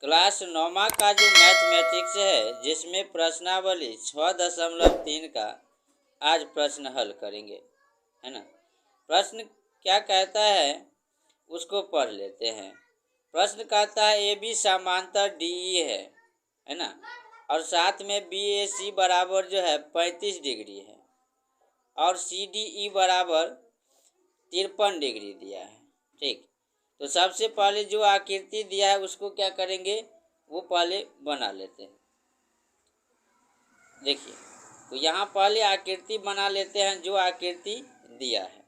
Class 9वीं का जो mathematics है जिसमें प्रश्नावली 6.3 का आज प्रश्न हल करेंगे, है ना। प्रश्न क्या कहता है उसको पढ़ लेते हैं। प्रश्न कहता है ए बी समांतर डी ई है ना, और साथ में बी ए सी बराबर जो है 35 डिग्री है और सी डी ई बराबर 53 डिग्री दिया है। ठीक, तो सबसे पहले जो आकृति दिया है उसको क्या करेंगे, वो पहले बना लेते हैं। देखिए, तो यहाँ पहले आकृति बना लेते हैं जो आकृति दिया है।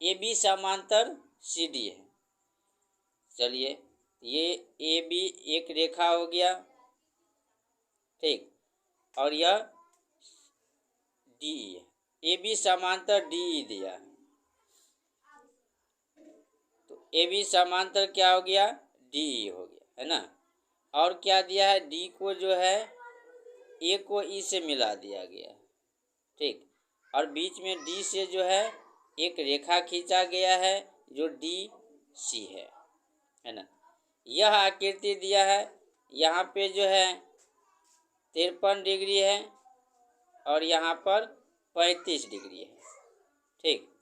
ए बी समांतर सी डी है। चलिए, ये ए बी एक रेखा हो गया, ठीक, और यह डी ई है। ए बी समांतर डी ई दिया है, तो ए बी समांतर क्या हो गया, डी ई हो गया, है ना। और क्या दिया है, डी को जो है ए को ई से मिला दिया गया, ठीक, और बीच में डी से जो है एक रेखा खींचा गया है जो डी सी है ना। यह आकृति दिया है, यहाँ पे जो है 53 डिग्री है और यहाँ पर 35 डिग्री है, ठीक।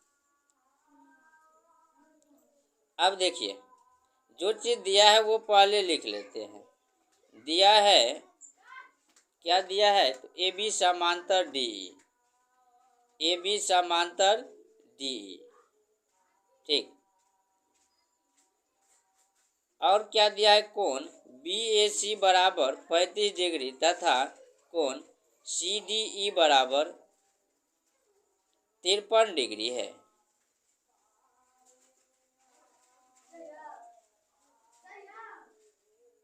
अब देखिए, जो चीज़ दिया है वो पहले लिख लेते हैं। दिया है, क्या दिया है, तो ए बी समांतर डी ई, ए बी समांतर डी ई, ठीक। और क्या दिया है, कोण बी ए सी बराबर 35 डिग्री तथा कोण सी डी ई बराबर 53 डिग्री है,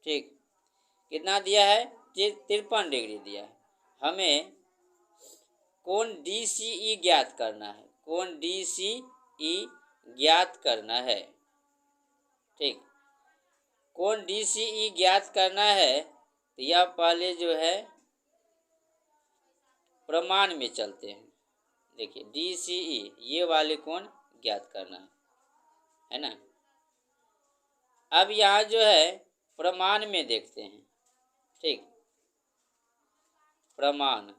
ठीक। कितना दिया है, 53 डिग्री दिया है। हमें कोण डी सी ई ज्ञात करना है, कोण डी सी ई ज्ञात करना है, ठीक। कोण डी सी ई ज्ञात करना है, तो यह पहले जो है प्रमाण में चलते हैं। देखिए, डी सी ई ये वाले कोण ज्ञात करना है ना। अब यहाँ जो है प्रमाण में देखते हैं, ठीक। प्रमाण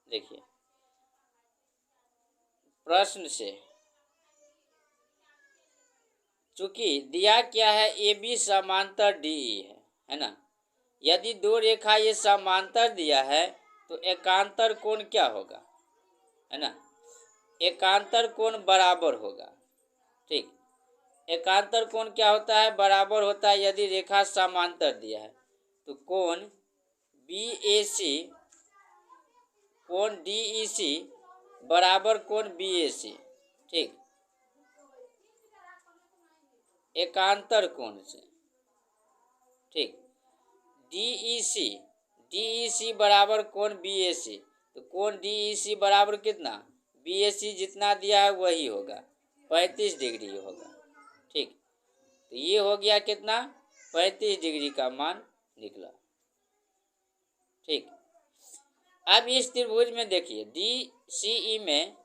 देखिए, प्रश्न से चूंकि दिया क्या है, ए बी समांतर डी ई है ना। यदि दो रेखा ये समांतर दिया है तो एकांतर कोण क्या होगा, है ना। एकांतर कोण बराबर होगा, ठीक। एकांतर कोण क्या होता है, बराबर होता है। यदि रेखा समांतर दिया है तो कोण बी ए सी कोण डी ई सी बराबर कोण बी ए सी, ठीक, एकांतर कोण से, ठीक। डी ई सी बराबर कोण बी ए सी, तो कोण डी ई सी बराबर कितना, बी ए सी जितना दिया है वही होगा, 35 डिग्री होगा, ठीक। तो ये हो गया कितना, 35 डिग्री का मान निकला, ठीक। अब इस त्रिभुज में देखिए डी सी ई में,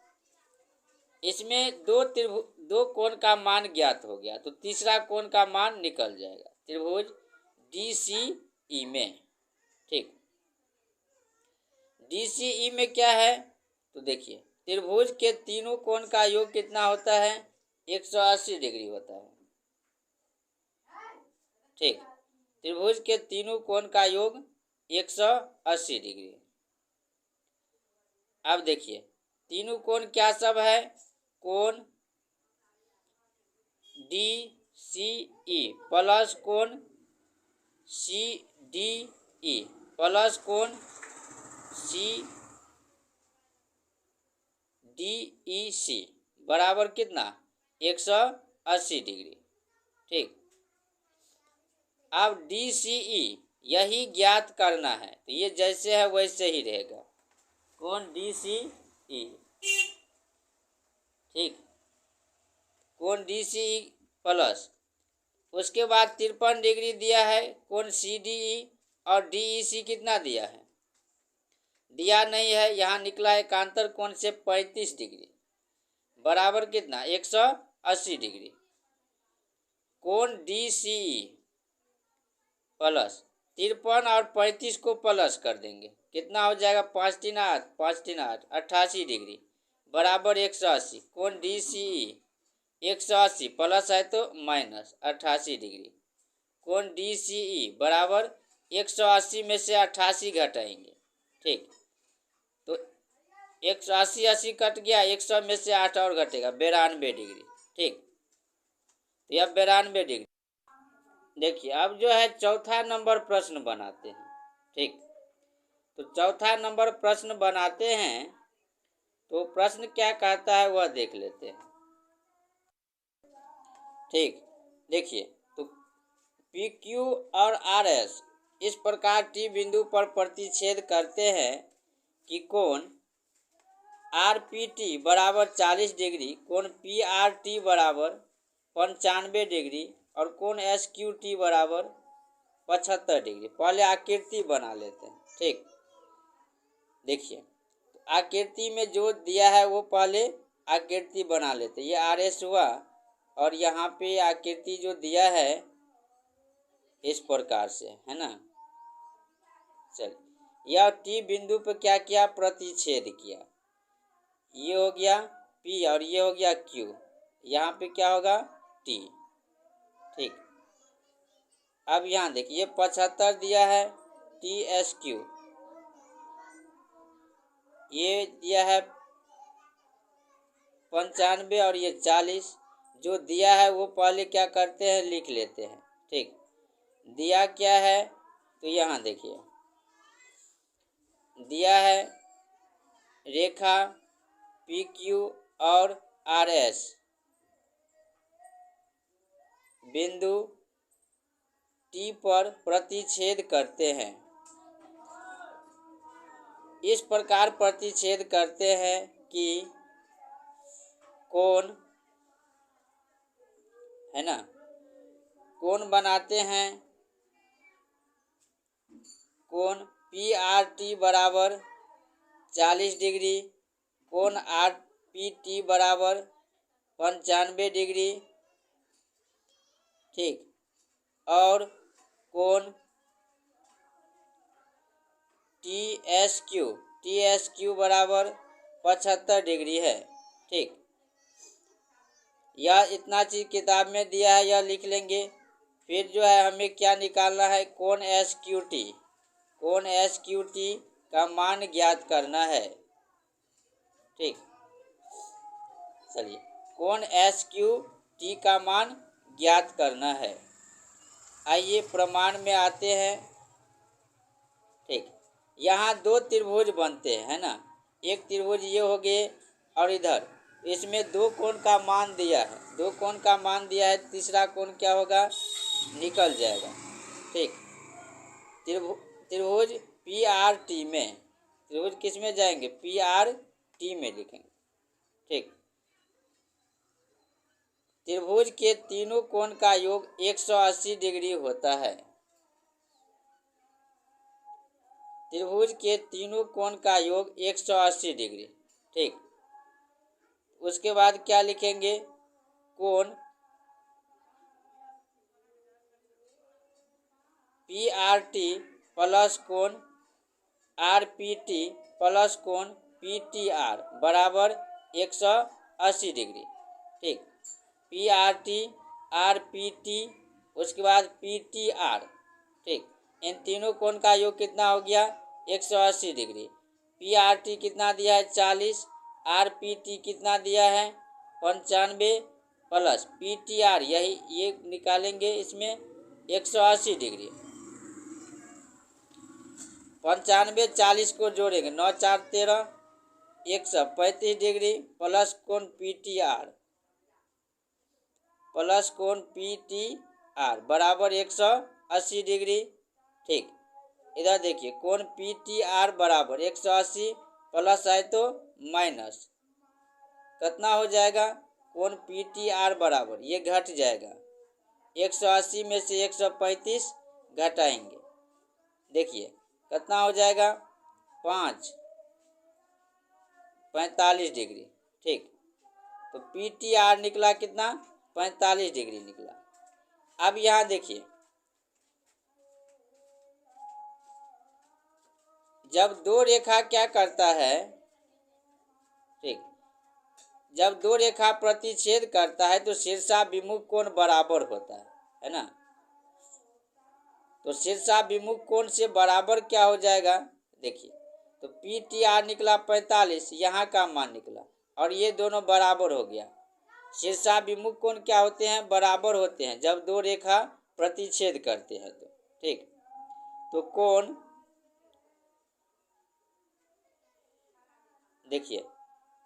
इसमें दो कोण का मान ज्ञात हो गया, तो तीसरा कोण का मान निकल जाएगा त्रिभुज डी सी ई में, ठीक। डी सी ई में क्या है, तो देखिए त्रिभुज के तीनों कोण का योग कितना होता है, 180 डिग्री होता है, ठीक। त्रिभुज के तीनों कोण का योग 180 डिग्री। अब देखिए तीनों कोण क्या सब है, कोण डी सी ई प्लस कोण सी डी ई प्लस कोण सी डी ई सी बराबर कितना, 180 डिग्री, ठीक। अब डी सी ई यही ज्ञात करना है, तो ये जैसे है वैसे ही रहेगा, कोण डी सी ई, ठीक, कोण डी सी ई प्लस, उसके बाद 53 डिग्री दिया है कोण सी डी ई, और डी ई सी कितना दिया है, दिया नहीं है, यहाँ निकला एकांतर कोण से 35 डिग्री बराबर कितना, 180 डिग्री। कोण डी सी ई प्लस 53 और 35 को प्लस कर देंगे, कितना हो जाएगा, 5 3 8, 5 3 8, 88 डिग्री बराबर 180। कोण डी सी ई 180 प्लस है तो माइनस 88 डिग्री। कोण डी सी ई बराबर 180 में से 88 घटाएंगे, ठीक। तो 180 80 कट गया, 100 में से 8 और घटेगा, 92 डिग्री, ठीक। तो यह 92 डिग्री। देखिए अब जो है चौथा नंबर प्रश्न बनाते हैं, ठीक। तो चौथा नंबर प्रश्न बनाते हैं, तो प्रश्न क्या कहता है वह देख लेते हैं, ठीक। देखिए तो पी क्यू और आर एस इस प्रकार टी बिंदु पर प्रतिच्छेद करते हैं कि कोण आर पी टी बराबर 40 डिग्री, कोण पी आर टी बराबर 95 डिग्री और कोण एस क्यू टी बराबर 75 डिग्री। पहले आकृति बना लेते हैं, ठीक। देखिए आकृति में जो दिया है वो पहले आकृति बना लेते हैं। ये आर एस हुआ और यहाँ पे आकृति जो दिया है इस प्रकार से, है ना। चलिए यह टी बिंदु पर क्या किया, प्रतिच्छेद किया। ये हो गया पी और ये हो गया क्यू, यहाँ पे क्या होगा टी, ठीक। अब यहाँ देखिए 75 दिया है टी एस क्यू, ये दिया है 95 और ये 40। जो दिया है वो पहले क्या करते हैं, लिख लेते हैं, ठीक। दिया क्या है, तो यहाँ देखिए दिया है रेखा पी क्यू और आर एस बिंदु टी पर प्रतिच्छेद करते हैं। इस प्रकार प्रतिच्छेद करते हैं कि कोण, है ना, कोण बनाते हैं। कोण पी आर टी बराबर 40 डिग्री, कोण आर पी टी बराबर 95 डिग्री, ठीक। और कोण टी एस क्यू बराबर 75 डिग्री है, ठीक। यह इतना चीज किताब में दिया है, यह लिख लेंगे। फिर जो है हमें क्या निकालना है, कोण एस क्यू टी, कोण एस क्यू टी का मान ज्ञात करना है, ठीक। चलिए कोण एस क्यू टी का मान ज्ञात करना है। आइए प्रमाण में आते हैं, ठीक। यहाँ दो त्रिभुज बनते हैं, है ना। एक त्रिभुज ये हो गए और इधर इसमें दो कोण का मान दिया है, दो कोण का मान दिया है, तीसरा कोण क्या होगा, निकल जाएगा, ठीक। त्रिभुज पी आर टी में, त्रिभुज किस में जाएंगे, पी आर टी में लिखेंगे, ठीक। त्रिभुज के तीनों कोण का योग 180 डिग्री होता है। त्रिभुज के तीनों कोण का योग 180 डिग्री, ठीक। उसके बाद क्या लिखेंगे, कोण पी आर टी प्लस कोण आर पी टी प्लस कोण पी टी आर बराबर 180 डिग्री, ठीक। पी आर पी टी उसके बाद पी टी आर, ठीक। इन तीनों कोण का योग कितना हो गया, 180 डिग्री। पी आर टी कितना दिया है, 40, आर पी टी कितना दिया है, 95 प्लस पी टी आर, यही ये निकालेंगे इसमें 180 डिग्री। 95 40 को जोड़ेंगे, 9 4 13, 135 डिग्री प्लस कोण पी टी आर, प्लस कोण पी टी आर बराबर 180 डिग्री, ठीक। इधर देखिए कोण पी टी आर बराबर 180 प्लस है तो माइनस, कितना हो जाएगा, कोण पी टी आर बराबर ये घट जाएगा, 180 में से 135 घटाएंगे, देखिए कितना हो जाएगा, 45 डिग्री, ठीक। तो पी टी आर निकला कितना, 45 डिग्री निकला। अब यहाँ देखिए जब दो रेखा क्या करता है, ठीक, जब दो रेखा प्रतिच्छेद करता है तो शीर्षाभिमुख कोण बराबर होता है ना। तो शीर्षाभिमुख कोण से बराबर क्या हो जाएगा, देखिए, तो पी टी आर निकला 45, यहाँ का मान निकला और ये दोनों बराबर हो गया। शीर्षाभिमुख कोण क्या होते हैं, बराबर होते हैं जब दो रेखा प्रतिच्छेद करते हैं तो, ठीक। तो कोण, देखिए,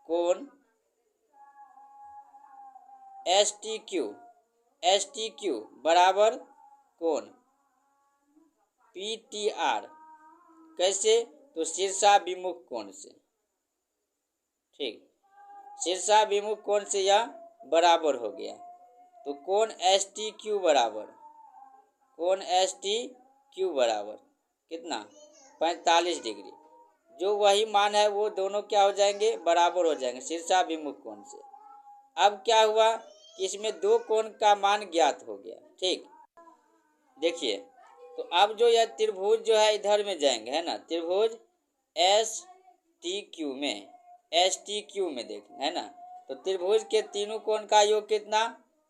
कोण एस टी क्यू बराबर कोण पी टी आर, कैसे, तो शीर्षाभिमुख कोण से, ठीक, शीर्षाभिमुख कोण से यह बराबर हो गया। तो कोण एस टी क्यू बराबर, कोण एस टी क्यू बराबर कितना, 45 डिग्री। जो वही मान है वो दोनों क्या हो जाएंगे, बराबर हो जाएंगे शीर्षाभिमुख कोण से। अब क्या हुआ कि इसमें दो कोण का मान ज्ञात हो गया, ठीक। देखिए, तो अब जो यह त्रिभुज जो है इधर में जाएंगे, है ना, त्रिभुज एस टी क्यू में देखें, है ना। तो त्रिभुज के तीनों कोण का योग कितना,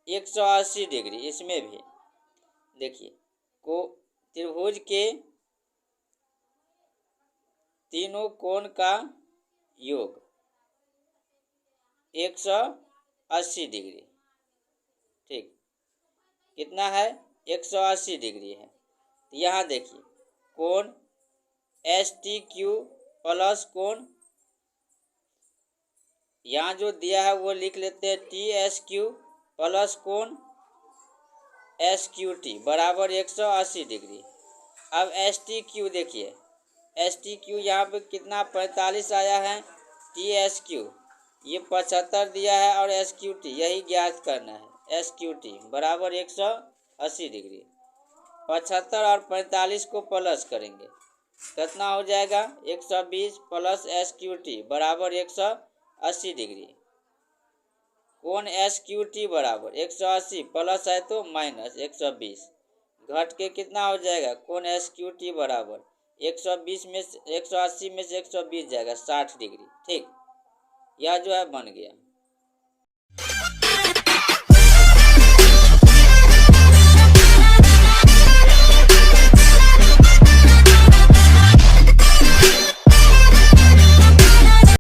180 डिग्री। इसमें भी देखिए, को त्रिभुज के तीनों कोण का योग 180 डिग्री, ठीक, कितना है, 180 डिग्री है। तो यहाँ देखिए, कोण एस टी क्यू प्लस कोण, यहाँ जो दिया है वो लिख लेते हैं टी एस क्यू प्लस कोण एस क्यू टी बराबर 180 डिग्री। अब एस टी क्यू देखिए, एस टी क्यू यहाँ पे कितना 45 आया है, टी एस क्यू ये 75 दिया है और एस क्यू टी यही ज्ञात करना है। एस क्यू टी बराबर 180 डिग्री, 75 और 45 को प्लस करेंगे कितना हो जाएगा, 120 प्लस एस क्यू टी बराबर 180 डिग्री। कोण एस क्यू टी बराबर 180 प्लस है तो माइनस 120, घट के कितना हो जाएगा, कोण एस क्यू टी बराबर 120 में 180 में से 120 जाएगा 60 डिग्री, ठीक। यह जो है बन गया।